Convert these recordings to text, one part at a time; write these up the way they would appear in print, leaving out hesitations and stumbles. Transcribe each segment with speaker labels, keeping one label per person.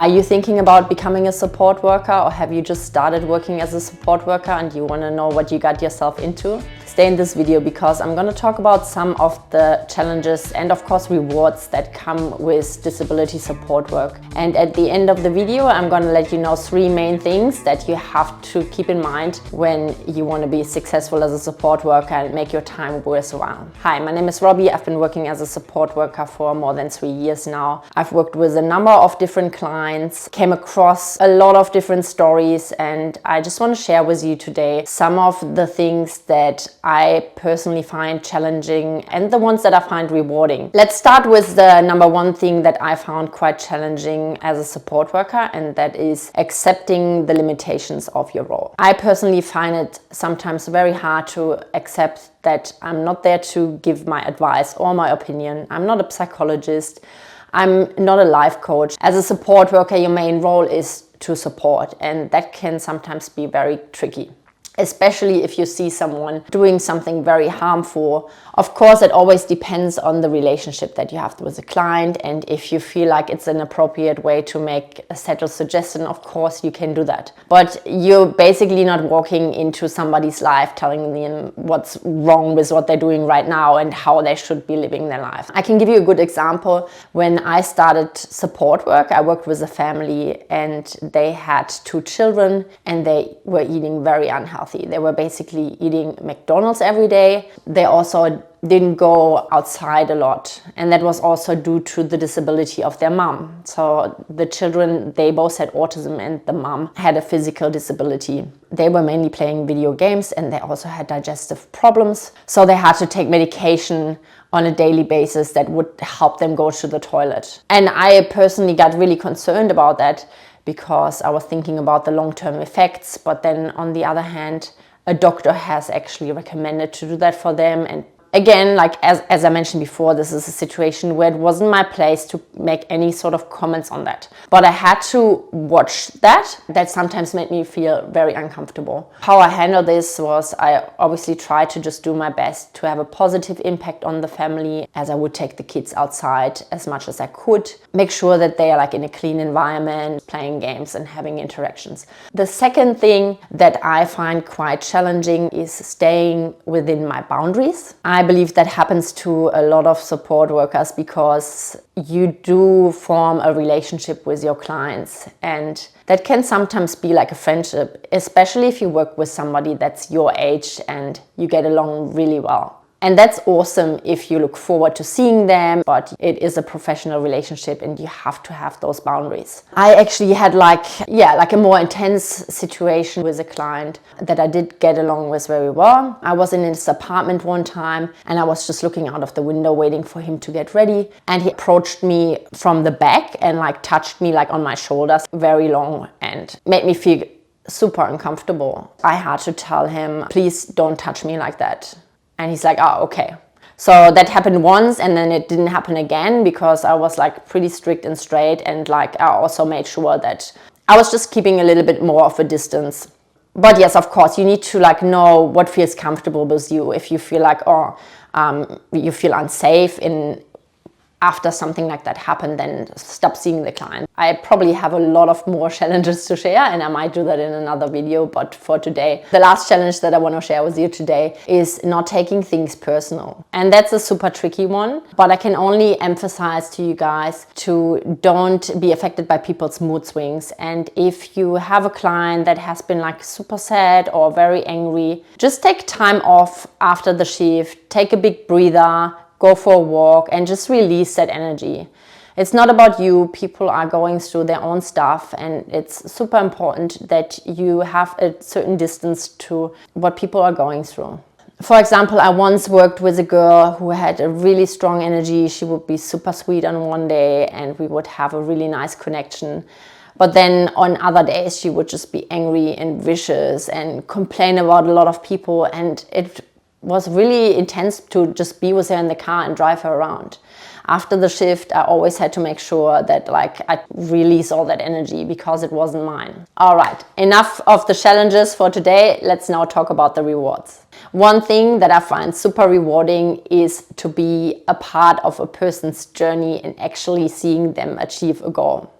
Speaker 1: Are you thinking about becoming a support worker, or have you just started working as a support worker and you want to know what you got yourself into? Stay in this video because I'm going to talk about some of the challenges and of course rewards that come with disability support work. And at the end of the video, I'm going to let you know 3 main things that you have to keep in mind when you want to be successful as a support worker and make your time worthwhile. Hi, my name is Robbie. I've been working as a support worker for more than 3 years now. I've worked with a number of different clients, came across a lot of different stories, and I just want to share with you today some of the things that I personally find challenging and the ones that I find rewarding. Let's start with the number 1 thing that I found quite challenging as a support worker, and that is accepting the limitations of your role. I personally find it sometimes very hard to accept that I'm not there to give my advice or my opinion. I'm not a psychologist. I'm not a life coach. As a support worker, your main role is to support, and that can sometimes be very tricky, especially if you see someone doing something very harmful. Of course, it always depends on the relationship that you have with the client, and if you feel like it's an appropriate way to make a subtle suggestion, of course you can do that. But you're basically not walking into somebody's life telling them what's wrong with what they're doing right now and how they should be living their life. I can give you a good example. When I started support work, I worked with a family and they had 2 children and they were eating very unhealthy. They were basically eating McDonald's every day. They also didn't go outside a lot, and that was also due to the disability of their mom. So the children, they both had autism and the mom had a physical disability. They were mainly playing video games and they also had digestive problems. So they had to take medication on a daily basis that would help them go to the toilet. And I personally got really concerned about that because I was thinking about the long-term effects. But then on the other hand, a doctor has actually recommended to do that for them. And again, like as I mentioned before, this is a situation where it wasn't my place to make any sort of comments on that. But I had to watch that. That sometimes made me feel very uncomfortable. How I handled this was I obviously tried to just do my best to have a positive impact on the family, as I would take the kids outside as much as I could. Make sure that they are like in a clean environment, playing games and having interactions. The second thing that I find quite challenging is staying within my boundaries. I believe that happens to a lot of support workers because you do form a relationship with your clients, and that can sometimes be like a friendship, especially if you work with somebody that's your age and you get along really well. And that's awesome if you look forward to seeing them, but it is a professional relationship and you have to have those boundaries. I actually had like a more intense situation with a client that I did get along with very well. I was in his apartment one time and I was just looking out of the window waiting for him to get ready. And he approached me from the back and like touched me like on my shoulders very long and made me feel super uncomfortable. I had to tell him, please don't touch me like that. And he's like, oh, okay. So that happened once and then it didn't happen again because I was like pretty strict and straight, and like I also made sure that I was just keeping a little bit more of a distance. But yes, of course, you need to like know what feels comfortable with you. If you feel like, you feel unsafe after something like that happened, then stop seeing the client. I probably have a lot of more challenges to share and I might do that in another video, but for today, the last challenge that I want to share with you today is not taking things personal. And that's a super tricky one, but I can only emphasize to you guys to don't be affected by people's mood swings. And if you have a client that has been like super sad or very angry, just take time off after the shift, take a big breather, go for a walk and just release that energy. It's not about you. People are going through their own stuff, and it's super important that you have a certain distance to what people are going through. For example, I once worked with a girl who had a really strong energy. She would be super sweet on one day and we would have a really nice connection. But then on other days, she would just be angry and vicious and complain about a lot of people, and it was really intense to just be with her in the car and drive her around. After the shift, I always had to make sure that like I release all that energy because it wasn't mine. All right, enough of the challenges for today. Let's now talk about the rewards. One thing that I find super rewarding is to be a part of a person's journey and actually seeing them achieve a goal.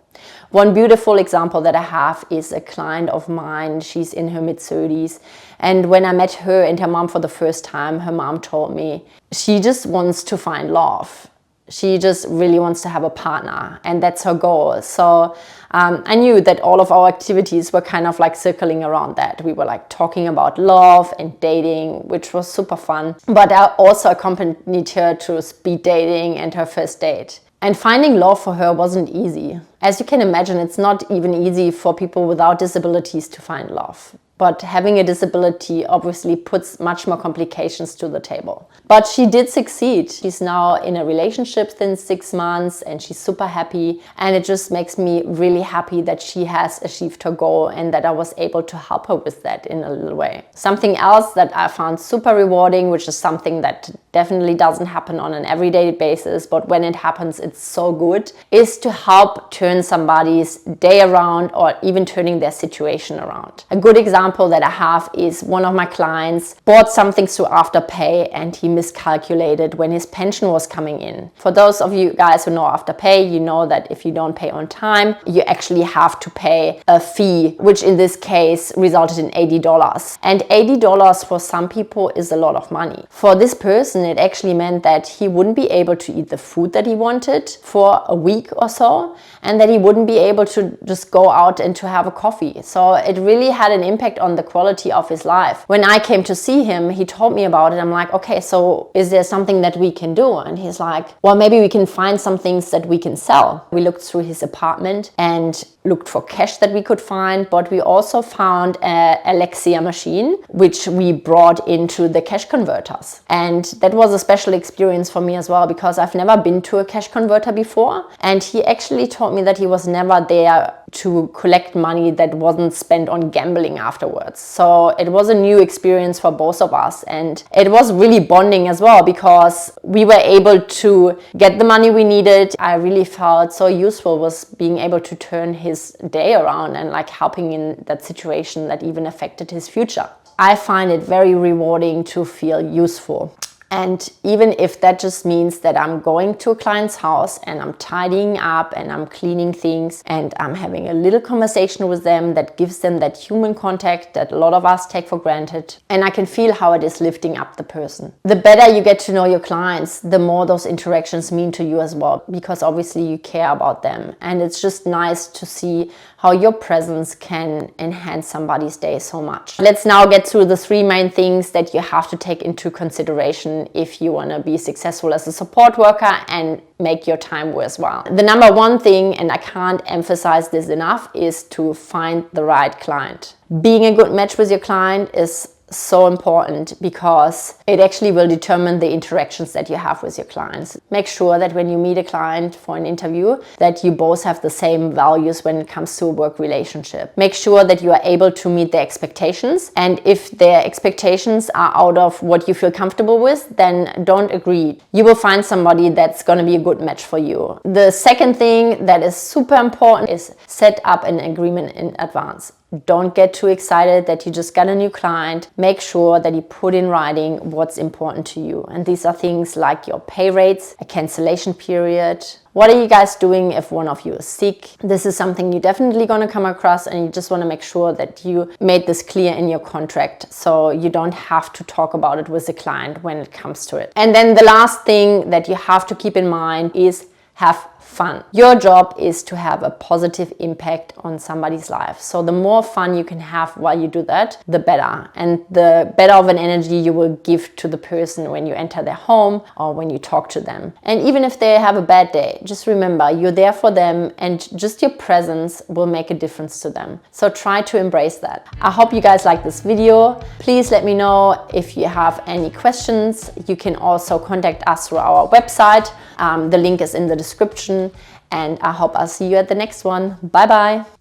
Speaker 1: One beautiful example that I have is a client of mine. She's in her mid-30s. And when I met her and her mom for the first time, her mom told me she just wants to find love. She just really wants to have a partner, and that's her goal. So I knew that all of our activities were kind of like circling around that. We were like talking about love and dating, which was super fun. But I also accompanied her to speed dating and her first date. And finding love for her wasn't easy. As you can imagine, it's not even easy for people without disabilities to find love. But having a disability obviously puts much more complications to the table. But she did succeed. She's now in a relationship since 6 months and she's super happy. And it just makes me really happy that she has achieved her goal and that I was able to help her with that in a little way. Something else that I found super rewarding, which is something that definitely doesn't happen on an everyday basis, but when it happens, it's so good, is to help turn somebody's day around or even turning their situation around. A good example that I have is one of my clients bought something through Afterpay and he miscalculated when his pension was coming in. For those of you guys who know Afterpay, you know that if you don't pay on time, you actually have to pay a fee, which in this case resulted in $80. And $80 for some people is a lot of money. For this person, it actually meant that he wouldn't be able to eat the food that he wanted for a week or so, and that he wouldn't be able to just go out and to have a coffee. So it really had an impact on the quality of his life. When I came to see him, he told me about it. I'm like, okay, so is there something that we can do? And he's like, well, maybe we can find some things that we can sell. We looked through his apartment and looked for cash that we could find, but we also found an Alexia machine, which we brought into the cash converters. And that was a special experience for me as well, because I've never been to a cash converter before. And he actually told me that he was never there to collect money that wasn't spent on gambling afterwards. So it was a new experience for both of us. And it was really bonding as well, because we were able to get the money we needed. I really felt so useful was being able to turn his day around and like helping in that situation that even affected his future. I find it very rewarding to feel useful. And even if that just means that I'm going to a client's house and I'm tidying up and I'm cleaning things and I'm having a little conversation with them that gives them that human contact that a lot of us take for granted, and I can feel how it is lifting up the person. The better you get to know your clients, the more those interactions mean to you as well, because obviously you care about them. And it's just nice to see how your presence can enhance somebody's day so much. Let's now get through the 3 main things that you have to take into consideration if you want to be successful as a support worker and make your time worthwhile. The number 1 thing, and I can't emphasize this enough, is to find the right client. Being a good match with your client is so important, because it actually will determine the interactions that you have with your clients. Make sure that when you meet a client for an interview, that you both have the same values when it comes to a work relationship. Make sure that you are able to meet their expectations, and if their expectations are out of what you feel comfortable with, then don't agree. You will find somebody that's going to be a good match for you. The second thing that is super important is set up an agreement in advance. Don't get too excited that you just got a new client. Make sure that you put in writing what's important to you. And these are things like your pay rates, a cancellation period. What are you guys doing if one of you is sick? This is something you're definitely going to come across, and you just want to make sure that you made this clear in your contract, so you don't have to talk about it with the client when it comes to it. And then the last thing that you have to keep in mind is have fun. Your job is to have a positive impact on somebody's life. So the more fun you can have while you do that, the better. And the better of an energy you will give to the person when you enter their home or when you talk to them. And even if they have a bad day, just remember you're there for them, and just your presence will make a difference to them. So try to embrace that. I hope you guys like this video. Please let me know if you have any questions. You can also contact us through our website. The link is in the description. And I hope I'll see you at the next one. Bye bye.